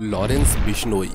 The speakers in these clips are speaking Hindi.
लॉरेंस बिश्नोई,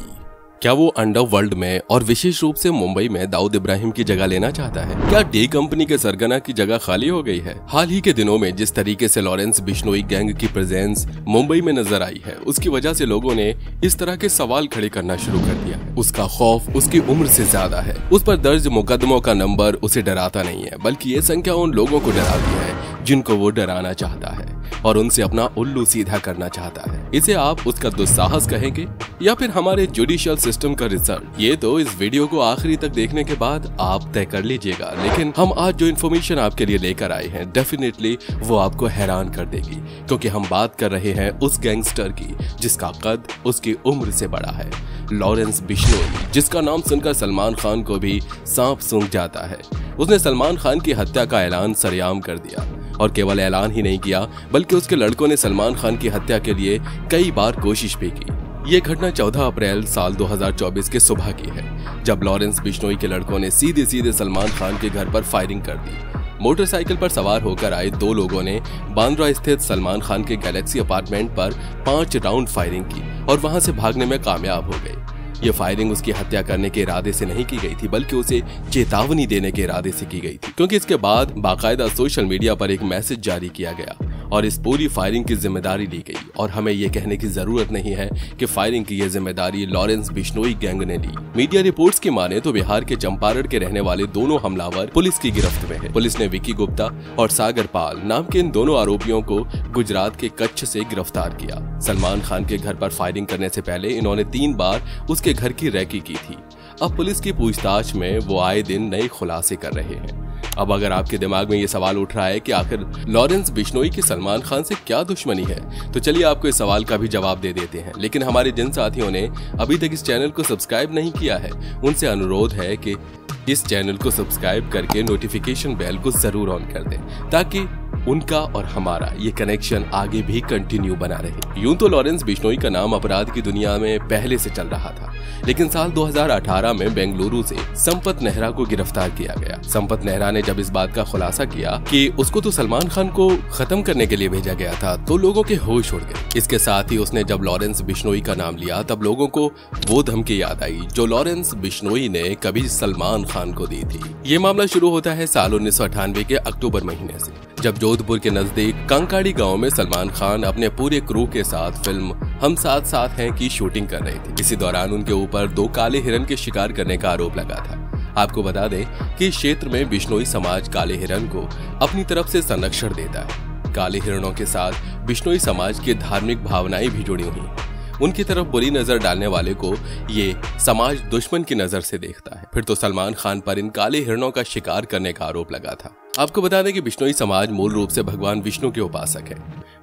क्या वो अंडरवर्ल्ड में और विशेष रूप से मुंबई में दाऊद इब्राहिम की जगह लेना चाहता है? क्या डी कंपनी के सरगना की जगह खाली हो गई है? हाल ही के दिनों में जिस तरीके से लॉरेंस बिश्नोई गैंग की प्रेजेंस मुंबई में नजर आई है, उसकी वजह से लोगों ने इस तरह के सवाल खड़े करना शुरू कर दिया है। उसका खौफ उसकी उम्र से ज्यादा है। उस पर दर्ज मुकदमों का नंबर उसे डराता नहीं है, बल्कि ये संख्या उन लोगों को डराती है जिनको वो डराना चाहता है और उनसे अपना उल्लू सीधा करना चाहता है। इसे आप उसका दुस्साहस कहेंगे या फिर हमारे जुडिशियल सिस्टम का रिजल्ट? ये तो इस वीडियो को आखिरी तक देखने के बाद आप तय कर लीजिएगा। लेकिन हम आज जो इन्फॉर्मेशन आपके लिए लेकर आए हैं, डेफिनेटली वो आपको हैरान कर देगी, क्योंकि हम बात कर रहे हैं उस गैंगस्टर की जिसका कद उसकी उम्र से बड़ा है, लॉरेंस बिश्नोई, जिसका नाम सुनकर सलमान खान को भी सांप सूंघ जाता है। उसने सलमान खान की हत्या का ऐलान सरेआम कर दिया और केवल ऐलान ही नहीं किया, बल्कि उसके लड़कों ने सलमान खान की हत्या के लिए कई बार कोशिश भी की। ये घटना 14 अप्रैल साल 2024 के सुबह की है, जब लॉरेंस बिश्नोई के लड़कों ने सीधे सीधे सलमान खान के घर पर फायरिंग कर दी। मोटरसाइकिल पर सवार होकर आए दो लोगों ने बांद्रा स्थित सलमान खान के गैलेक्सी अपार्टमेंट पर 5 राउंड फायरिंग की और वहां से भागने में कामयाब हो गए। ये फायरिंग उसकी हत्या करने के इरादे से नहीं की गई थी, बल्कि उसे चेतावनी देने के इरादे से की गई थी, क्योंकि इसके बाद बाकायदा सोशल मीडिया पर एक मैसेज जारी किया गया और इस पूरी फायरिंग की जिम्मेदारी ली गई। और हमें ये कहने की जरूरत नहीं है कि फायरिंग की ये जिम्मेदारी लॉरेंस बिश्नोई गैंग ने ली। मीडिया रिपोर्ट्स की माने तो बिहार के चंपारण के रहने वाले दोनों हमलावर पुलिस की गिरफ्त में है। पुलिस ने विकी गुप्ता और सागर पाल नाम के इन दोनों आरोपियों को गुजरात के कच्छ से गिरफ्तार किया। सलमान खान के घर पर फायरिंग करने से पहले इन्होंने 3 बार उसके घर की रैकी की थी। अब पुलिस की पूछताछ में वो आए दिन नए खुलासे कर रहे हैं। अब अगर आपके दिमाग में ये सवाल उठ रहा है कि आखिर लॉरेंस बिश्नोई की सलमान खान से क्या दुश्मनी है, तो चलिए आपको इस सवाल का भी जवाब दे देते हैं। लेकिन हमारे जिन साथियों ने अभी तक इस चैनल को सब्सक्राइब नहीं किया है, उनसे अनुरोध है कि इस चैनल को सब्सक्राइब करके नोटिफिकेशन बेल को जरूर ऑन कर दें, ताकि उनका और हमारा ये कनेक्शन आगे भी कंटिन्यू बना रहे। यूं तो लॉरेंस बिश्नोई का नाम अपराध की दुनिया में पहले से चल रहा था, लेकिन साल 2018 में बेंगलुरु से संपत नेहरा को गिरफ्तार किया गया। संपत नेहरा ने जब इस बात का खुलासा किया कि उसको तो सलमान खान को खत्म करने के लिए भेजा गया था, तो लोगों के होश उड़ गए। इसके साथ ही उसने जब लॉरेंस बिश्नोई का नाम लिया, तब लोगों को वो धमकी याद आई जो लॉरेंस बिश्नोई ने कभी सलमान खान को दी थी। ये मामला शुरू होता है साल 1998 के अक्टूबर महीने से, जब जोधपुर के नजदीक कंकाड़ी गांव में सलमान खान अपने पूरे क्रू के साथ फिल्म हम साथ साथ हैं की शूटिंग कर रहे थे। इसी दौरान उनके ऊपर 2 काले हिरन के शिकार करने का आरोप लगा था। आपको बता दें कि इस क्षेत्र में बिश्नोई समाज काले हिरन को अपनी तरफ से संरक्षण देता है। काले हिरणों के साथ बिश्नोई समाज की धार्मिक भावनाएं भी जुड़ी हुई हैं। उनकी तरफ बुरी नजर डालने वाले को ये समाज दुश्मन की नजर से देखता है। फिर तो सलमान खान पर इन काले हिरणों का शिकार करने का आरोप लगा था। आपको बता दें कि बिश्नोई समाज मूल रूप से भगवान विष्णु के उपासक है।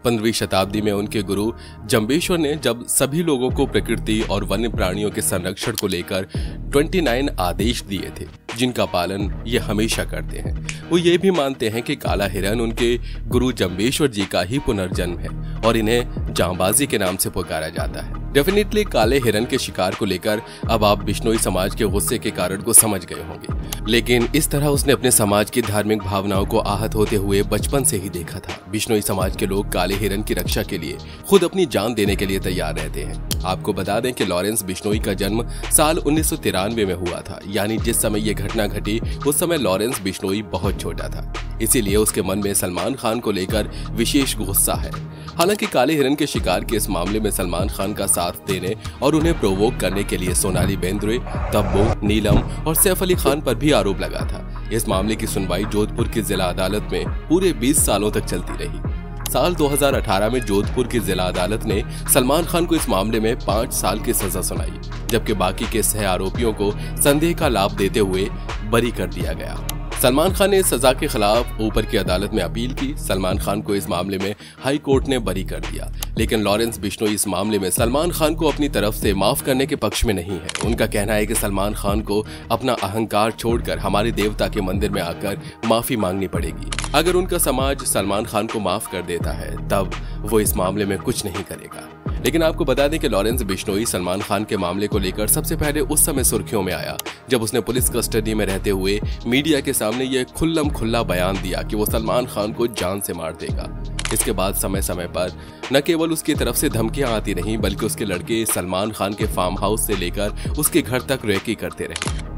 15वीं शताब्दी में उनके गुरु जम्बेश्वर ने जब सभी लोगों को प्रकृति और वन्य प्राणियों के संरक्षण को लेकर 29 आदेश दिए थे, जिनका पालन ये हमेशा करते हैं। वो ये भी मानते हैं कि काला हिरन उनके गुरु जम्बेश्वर जी का ही पुनर्जन्म है और इन्हें जांबाजी के नाम से पुकारा जाता है। डेफिनेटली काले हिरन के शिकार को लेकर अब आप बिश्नोई समाज के गुस्से के कारण को समझ गए होंगे, लेकिन इस तरह उसने अपने समाज की धार्मिक भावनाओं को आहत होते हुए बचपन से ही देखा था। बिश्नोई समाज के लोग काले हिरन की रक्षा के लिए खुद अपनी जान देने के लिए तैयार रहते हैं। आपको बता दें कि लॉरेंस बिश्नोई का जन्म साल 1993 में हुआ था, यानी जिस समय ये घटना घटी उस समय लॉरेंस बिश्नोई बहुत छोटा था। इसीलिए उसके मन में सलमान खान को लेकर विशेष गुस्सा है। हालांकि काले हिरन के शिकार के इस मामले में सलमान खान का साथ देने और उन्हें प्रोवोक करने के लिए सोनाली बेंद्रे, तब्बू, नीलम और सैफ अली खान पर भी आरोप लगा था। इस मामले की सुनवाई जोधपुर की जिला अदालत में पूरे 20 सालों तक चलती रही। साल 2018 में जोधपुर की जिला अदालत ने सलमान खान को इस मामले में 5 साल की सजा सुनाई, जबकि बाकी के सह आरोपियों को संदेह का लाभ देते हुए बरी कर दिया गया। सलमान खान ने इस सजा के खिलाफ ऊपर की अदालत में अपील की। सलमान खान को इस मामले में हाई कोर्ट ने बरी कर दिया, लेकिन लॉरेंस बिश्नोई इस मामले में सलमान खान को अपनी तरफ से माफ करने के पक्ष में नहीं है। उनका कहना है कि सलमान खान को अपना अहंकार छोड़कर हमारे देवता के मंदिर में आकर माफी मांगनी पड़ेगी। अगर उनका समाज सलमान खान को माफ कर देता है, तब वो इस मामले में कुछ नहीं करेगा। लेकिन आपको बता दें कि लॉरेंस बिश्नोई सलमान खान के मामले को लेकर सबसे पहले उस समय सुर्खियों में आया जब उसने पुलिस कस्टडी में रहते हुए मीडिया के सामने ये खुल्लम खुल्ला बयान दिया कि वो सलमान खान को जान से मार देगा। इसके बाद समय समय पर न केवल उसकी तरफ से धमकियां आती रहीं बल्कि उसके लड़के सलमान खान के फार्म हाउस से लेकर उसके घर तक रेकी करते रहे।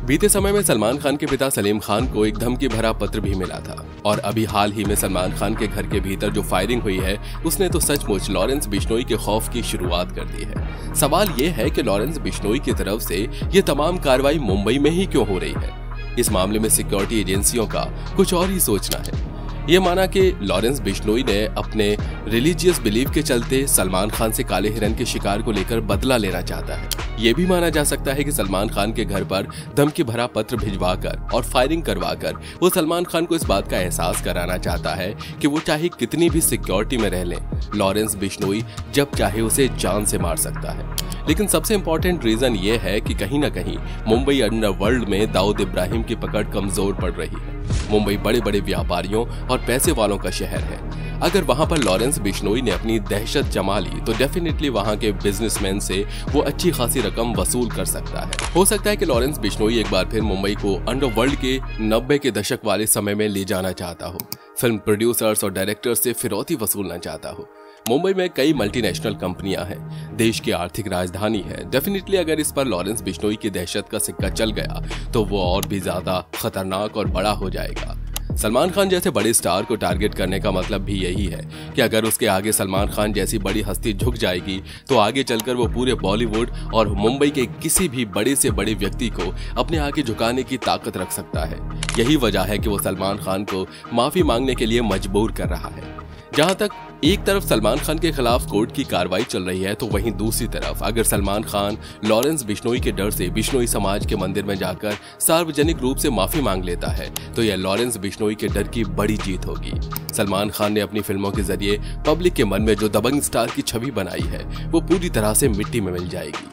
बीते समय में सलमान खान के पिता सलीम खान को एक धमकी भरा पत्र भी मिला था और अभी हाल ही में सलमान खान के घर के भीतर जो फायरिंग हुई है उसने तो सचमुच लॉरेंस बिश्नोई के खौफ की शुरुआत कर दी है। सवाल ये है कि लॉरेंस बिश्नोई की तरफ से ये तमाम कार्रवाई मुंबई में ही क्यों हो रही है। इस मामले में सिक्योरिटी एजेंसियों का कुछ और ही सोचना है। ये माना कि लॉरेंस बिश्नोई ने अपने रिलीजियस बिलीफ के चलते सलमान खान से काले हिरन के शिकार को लेकर बदला लेना चाहता है। ये भी माना जा सकता है कि सलमान खान के घर पर धमकी भरा पत्र भिजवाकर और फायरिंग करवाकर वो सलमान खान को इस बात का एहसास कराना चाहता है कि वो चाहे कितनी भी सिक्योरिटी में रह लें, लॉरेंस बिश्नोई जब चाहे उसे जान से मार सकता है। लेकिन सबसे इंपॉर्टेंट रीजन ये है कि कहीं ना कहीं मुंबई अंडरवर्ल्ड में दाऊद इब्राहिम की पकड़ कमजोर पड़ रही है। मुंबई बड़े बड़े व्यापारियों और पैसे वालों का शहर है। अगर वहां पर लॉरेंस बिश्नोई ने अपनी दहशत जमा ली तो डेफिनेटली वहां के बिजनेसमैन से वो अच्छी खासी रकम वसूल कर सकता है। हो सकता है कि लॉरेंस बिश्नोई एक बार फिर मुंबई को अंडरवर्ल्ड के 90 के दशक वाले समय में ले जाना चाहता हो, फिल्म प्रोड्यूसर्स और डायरेक्टर्स से फिरौती वसूलना चाहता हो। मुंबई में कई मल्टीनेशनल कंपनियां हैं, देश की आर्थिक राजधानी है। डेफिनेटली अगर इस पर लॉरेंस बिश्नोई की दहशत का सिक्का चल गया तो वो और भी ज्यादा खतरनाक और बड़ा हो जाएगा। सलमान खान जैसे बड़े स्टार को टारगेट करने का मतलब भी यही है कि अगर उसके आगे सलमान खान जैसी बड़ी हस्ती झुक जाएगी तो आगे चलकर वो पूरे बॉलीवुड और मुंबई के किसी भी बड़े से बड़े व्यक्ति को अपने आगे झुकाने की ताकत रख सकता है। यही वजह है कि वो सलमान खान को माफी मांगने के लिए मजबूर कर रहा है। जहां तक एक तरफ सलमान खान के खिलाफ कोर्ट की कार्रवाई चल रही है तो वहीं दूसरी तरफ अगर सलमान खान लॉरेंस बिश्नोई के डर से बिश्नोई समाज के मंदिर में जाकर सार्वजनिक रूप से माफी मांग लेता है तो यह लॉरेंस बिश्नोई के डर की बड़ी जीत होगी। सलमान खान ने अपनी फिल्मों के जरिए पब्लिक के मन में जो दबंग स्टार की छवि बनाई है वो पूरी तरह से मिट्टी में मिल जाएगी।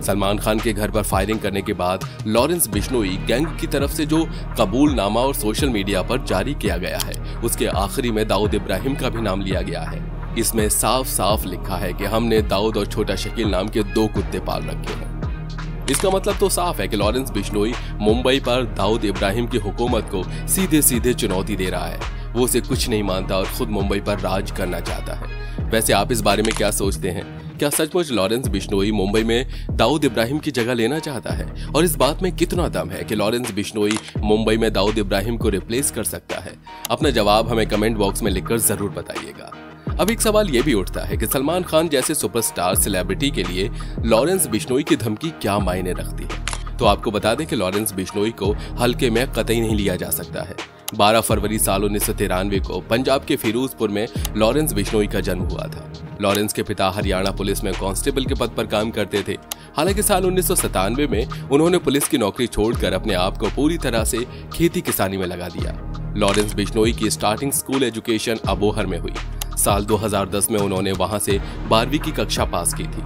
सलमान खान के घर पर फायरिंग करने के बाद लॉरेंस बिश्नोई गैंग की तरफ से जो कबूलनामा और सोशल मीडिया पर जारी किया गया है उसके आखिरी में दाऊद इब्राहिम का भी नाम लिया गया है। इसमें साफ साफ लिखा है कि हमने दाऊद और छोटा शकील नाम के 2 कुत्ते पाल रखे हैं। इसका मतलब तो साफ है कि लॉरेंस बिश्नोई मुंबई पर दाऊद इब्राहिम की हुकूमत को सीधे सीधे चुनौती दे रहा है। वो उसे कुछ नहीं मानता और खुद मुंबई पर राज करना चाहता है। वैसे आप इस बारे में क्या सोचते हैं? क्या सचमुच लॉरेंस बिश्नोई मुंबई में दाऊद इब्राहिम की जगह लेना चाहता है? और इस बात में कितना दम है कि लॉरेंस बिश्नोई मुंबई में दाऊद इब्राहिम को रिप्लेस कर सकता है? अपना जवाब हमें कमेंट बॉक्स में लिखकर जरूर बताइएगा। अब एक सवाल यह भी उठता है कि सलमान खान जैसे सुपरस्टार सेलिब्रिटी के लिए लॉरेंस बिश्नोई की धमकी क्या मायने रखती है? तो आपको बता दें कि लॉरेंस बिश्नोई को हल्के में कतई नहीं लिया जा सकता है। 12 फरवरी साल 1993 को पंजाब के फिरोजपुर में लॉरेंस बिश्नोई का जन्म हुआ था। लॉरेंस के पिता हरियाणा पुलिस में कांस्टेबल के पद पर काम करते थे। हालांकि साल 1997 में उन्होंने पुलिस की नौकरी छोड़कर अपने आप को पूरी तरह से खेती किसानी में लगा दिया। लॉरेंस बिश्नोई की स्टार्टिंग स्कूल एजुकेशन अबोहर में हुई। साल 2010 में उन्होंने वहां से 12वीं की कक्षा पास की थी।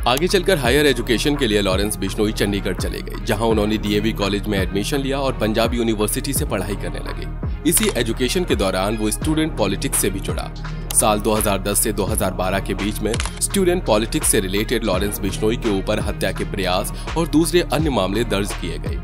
आगे चलकर हायर एजुकेशन के लिए लॉरेंस बिश्नोई चंडीगढ़ चले गए, जहां उन्होंने डीएवी कॉलेज में एडमिशन लिया और पंजाब यूनिवर्सिटी से पढ़ाई करने लगे। इसी एजुकेशन के दौरान वो स्टूडेंट पॉलिटिक्स से भी जुड़ा। साल 2010 से 2012 के बीच में स्टूडेंट पॉलिटिक्स से रिलेटेड लॉरेंस बिश्नोई के ऊपर हत्या के प्रयास और दूसरे अन्य मामले दर्ज किए गए।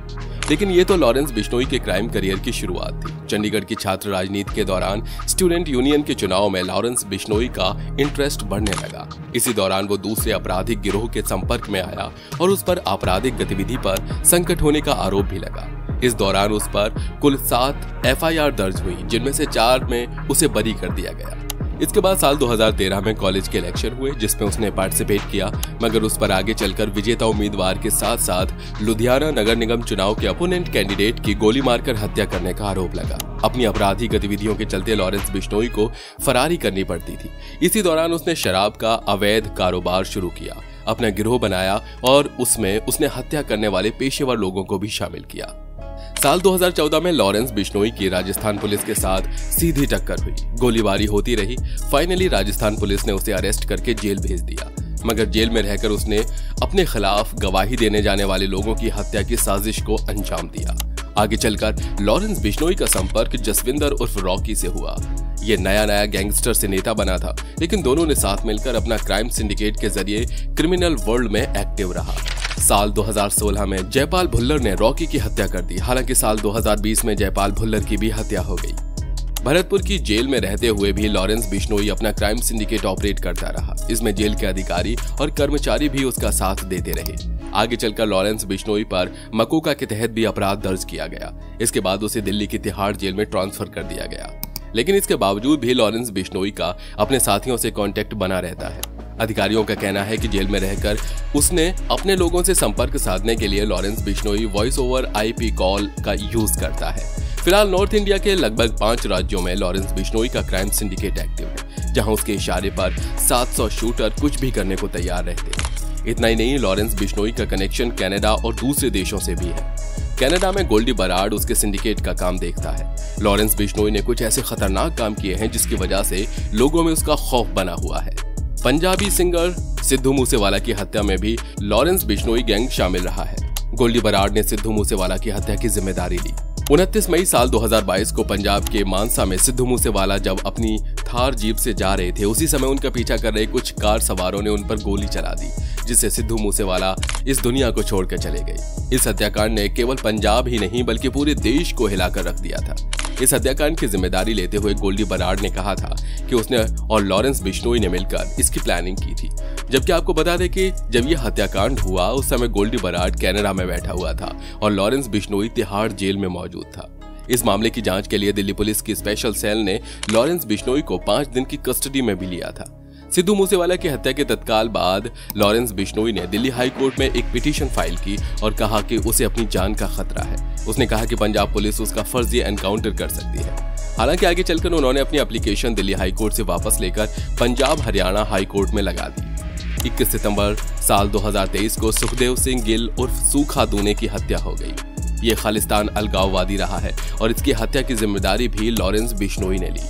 लेकिन ये तो लॉरेंस बिश्नोई के क्राइम करियर की शुरुआत थी। चंडीगढ़ की छात्र राजनीति के दौरान स्टूडेंट यूनियन के चुनाव में लॉरेंस बिश्नोई का इंटरेस्ट बढ़ने लगा। इसी दौरान वो दूसरे आपराधिक गिरोह के संपर्क में आया और उस पर आपराधिक गतिविधि पर संकट होने का आरोप भी लगा। इस दौरान उस पर कुल 7 एफआईआर दर्ज हुई, जिनमें से 4 में उसे बरी कर दिया गया। इसके बाद साल 2013 में कॉलेज के इलेक्शन हुए, जिसमें उसने पार्टिसिपेट किया, मगर उस पर आगे चलकर विजेता उम्मीदवार के साथ साथ लुधियाना नगर निगम चुनाव के अपोनेंट कैंडिडेट की गोली मारकर हत्या करने का आरोप लगा। अपनी आपराधिक गतिविधियों के चलते लॉरेंस बिश्नोई को फरारी करनी पड़ती थी। इसी दौरान उसने शराब का अवैध कारोबार शुरू किया, अपना गिरोह बनाया और उसमें उसने हत्या करने वाले पेशेवर लोगों को भी शामिल किया। साल 2014 में लॉरेंस बिश्नोई की राजस्थान पुलिस के साथ सीधी टक्कर हुई। गोलीबारी होती रही। फाइनली राजस्थान पुलिस ने उसे अरेस्ट करके जेल भेज दिया, मगर जेल में रहकर उसने अपने खिलाफ गवाही देने जाने वाले लोगों की हत्या की साजिश को अंजाम दिया। आगे चलकर लॉरेंस बिश्नोई का संपर्क जसविंदर उर्फ रॉकी से हुआ। ये नया गैंगस्टर से नेता बना था, लेकिन दोनों ने साथ मिलकर अपना क्राइम सिंडिकेट के जरिए क्रिमिनल वर्ल्ड में एक्टिव रहा। साल 2016 में जयपाल भुल्लर ने रॉकी की हत्या कर दी। हालांकि साल 2020 में जयपाल भुल्लर की भी हत्या हो गई। भरतपुर की जेल में रहते हुए भी लॉरेंस बिश्नोई अपना क्राइम सिंडिकेट ऑपरेट करता रहा। इसमें जेल के अधिकारी और कर्मचारी भी उसका साथ देते रहे। आगे चलकर लॉरेंस बिश्नोई पर मकोका के तहत भी अपराध दर्ज किया गया। इसके बाद उसे दिल्ली की तिहाड़ जेल में ट्रांसफर कर दिया गया। लेकिन इसके बावजूद भी लॉरेंस बिश्नोई का अपने साथियों से कांटेक्ट बना रहता है। अधिकारियों का कहना है कि जेल में रहकर उसने अपने लोगों से संपर्क साधने के लिए Lawrence Bishnoi voice over IP call का यूज करता है। फिलहाल नॉर्थ इंडिया के लगभग 5 राज्यों में लॉरेंस बिश्नोई का क्राइम सिंडिकेट एक्टिव है, जहां उसके इशारे पर 700 शूटर कुछ भी करने को तैयार रहते हैं। इतना ही नहीं, लॉरेंस बिश्नोई का कनेक्शन कनाडा और दूसरे देशों से भी है। कनाडा में गोल्डी बराड उसके सिंडिकेट का काम देखता है। लॉरेंस बिश्नोई ने कुछ ऐसे खतरनाक काम किए हैं जिसकी वजह से लोगों में उसका खौफ बना हुआ है। पंजाबी सिंगर सिद्धू मूसेवाला की हत्या में भी लॉरेंस बिश्नोई गैंग शामिल रहा है। गोल्डी बराड ने सिद्धू मूसेवाला की हत्या की जिम्मेदारी ली। 29 मई साल 2022 को पंजाब के मानसा में सिद्धू मूसेवाला जब अपनी थार जीप से जा रहे थे, उसी समय उनका पीछा कर रहे कुछ कार सवारों ने उन पर गोली चला दी, जिससे सिद्धू मूसेवाला इस दुनिया को छोड़कर चले गए। इस हत्याकांड ने केवल पंजाब ही नहीं बल्कि पूरे देश को हिलाकर रख दिया था। इस हत्याकांड की जिम्मेदारी लेते हुए गोल्डी बराड ने कहा था कि उसने और लॉरेंस बिश्नोई ने मिलकर इसकी प्लानिंग की थी। जबकि आपको बता दें कि जब यह हत्याकांड हुआ उस समय गोल्डी बराड कनाडा में बैठा हुआ था और लॉरेंस बिश्नोई तिहाड़ जेल में मौजूद था। इस मामले की जांच के लिए दिल्ली पुलिस की स्पेशल सेल ने लॉरेंस बिश्नोई को 5 दिन की कस्टडी में भी लिया था। सिद्धू मूसेवाला की हत्या के तत्काल बाद लॉरेंस बिश्नोई ने दिल्ली हाई कोर्ट में एक पिटीशन फाइल की और कहा कि उसे अपनी जान का खतरा है। उसने कहा कि पंजाब पुलिस उसका फर्जी एनकाउंटर कर सकती है। हालांकि आगे चलकर उन्होंने अपनी एप्लीकेशन दिल्ली हाई कोर्ट से वापस लेकर पंजाब हरियाणा हाई कोर्ट में लगा दी। 21 सितंबर साल 2023 को सुखदेव सिंह गिल उर्फ सूखा दूने की हत्या हो गई। ये खालिस्तान अलगाववादी रहा है और इसकी हत्या की जिम्मेदारी भी लॉरेंस बिश्नोई ने ली।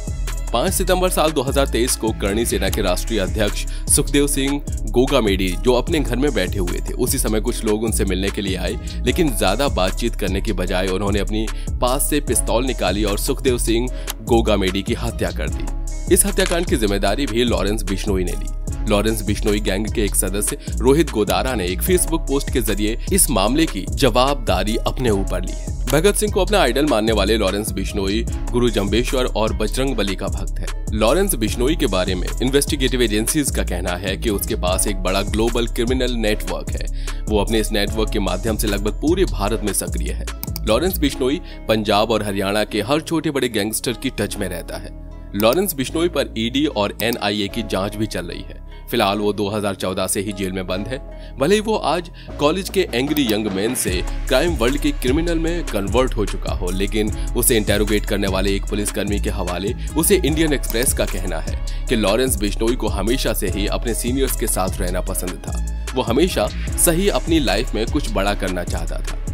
5 सितंबर साल 2023 को करणी सेना के राष्ट्रीय अध्यक्ष सुखदेव सिंह गोगामेडी जो अपने घर में बैठे हुए थे, उसी समय कुछ लोग उनसे मिलने के लिए आए, लेकिन ज्यादा बातचीत करने की बजाय उन्होंने अपनी पास से पिस्तौल निकाली और सुखदेव सिंह गोगामेडी की हत्या कर दी। इस हत्याकांड की जिम्मेदारी भी लॉरेंस बिश्नोई ने ली। लॉरेंस बिश्नोई गैंग के एक सदस्य रोहित गोदारा ने एक फेसबुक पोस्ट के जरिए इस मामले की जवाबदारी अपने ऊपर ली है। भगत सिंह को अपना आइडल मानने वाले लॉरेंस बिश्नोई गुरु जम्बेश्वर और बजरंगबली का भक्त है। लॉरेंस बिश्नोई के बारे में इन्वेस्टिगेटिव एजेंसीज का कहना है कि उसके पास एक बड़ा ग्लोबल क्रिमिनल नेटवर्क है। वो अपने इस नेटवर्क के माध्यम से लगभग पूरे भारत में सक्रिय है। लॉरेंस बिश्नोई पंजाब और हरियाणा के हर छोटे बड़े गैंगस्टर की टच में रहता है। लॉरेंस बिश्नोई पर ED और NIA की जांच भी चल रही है। फिलहाल वो 2014 से ही जेल में बंद है। भले ही वो आज कॉलेज के एंग्री यंग मैन से क्राइम वर्ल्ड के क्रिमिनल में कन्वर्ट हो चुका हो, लेकिन उसे इंटेरोगेट करने वाले एक पुलिसकर्मी के हवाले उसे इंडियन एक्सप्रेस का कहना है कि लॉरेंस बिश्नोई को हमेशा से ही अपने सीनियर्स के साथ रहना पसंद था। वो हमेशा सही अपनी लाइफ में कुछ बड़ा करना चाहता था।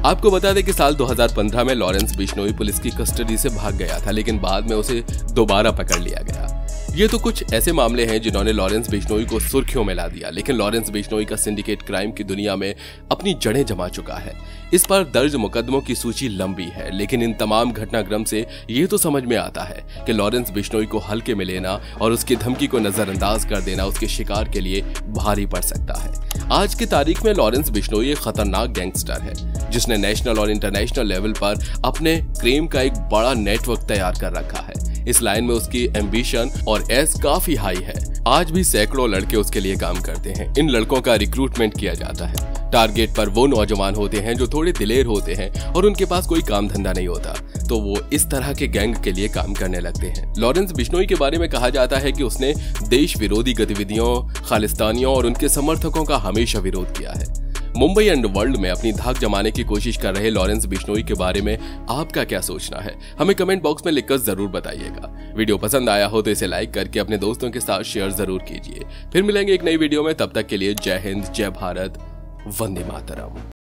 आपको बता दें कि साल 2015 में लॉरेंस बिश्नोई पुलिस की कस्टडी से भाग गया था, लेकिन बाद में उसे दोबारा पकड़ लिया गया। ये तो कुछ ऐसे मामले हैं जिन्होंने लॉरेंस बिश्नोई को सुर्खियों में ला दिया, लेकिन लॉरेंस बिश्नोई का सिंडिकेट क्राइम की दुनिया में अपनी जड़ें जमा चुका है। इस पर दर्ज मुकदमों की सूची लंबी है, लेकिन इन तमाम घटनाक्रम से ये तो समझ में आता है कि लॉरेंस बिश्नोई को हल्के में लेना और उसकी धमकी को नजरअंदाज कर देना उसके शिकार के लिए भारी पड़ सकता है। आज की तारीख में लॉरेंस बिश्नोई एक खतरनाक गैंगस्टर है जिसने नेशनल और इंटरनेशनल लेवल पर अपने क्राइम का एक बड़ा नेटवर्क तैयार कर रखा है। इस लाइन में उसकी एम्बिशन और एज काफी हाई है। आज भी सैकड़ों लड़के उसके लिए काम करते हैं। इन लड़कों का रिक्रूटमेंट किया जाता है। टारगेट पर वो नौजवान होते हैं जो थोड़े दिलेर होते हैं और उनके पास कोई काम धंधा नहीं होता, तो वो इस तरह के गैंग के लिए काम करने लगते हैं। लॉरेंस बिश्नोई के बारे में कहा जाता है कि उसने देश विरोधी गतिविधियों, खालिस्तानियों और उनके समर्थकों का हमेशा विरोध किया है। मुंबई अंडरवर्ल्ड में अपनी धाक जमाने की कोशिश कर रहे लॉरेंस बिश्नोई के बारे में आपका क्या सोचना है, हमें कमेंट बॉक्स में लिखकर जरूर बताइएगा। वीडियो पसंद आया हो तो इसे लाइक करके अपने दोस्तों के साथ शेयर जरूर कीजिए। फिर मिलेंगे एक नई वीडियो में, तब तक के लिए जय हिंद, जय भारत, वंदे मातरम।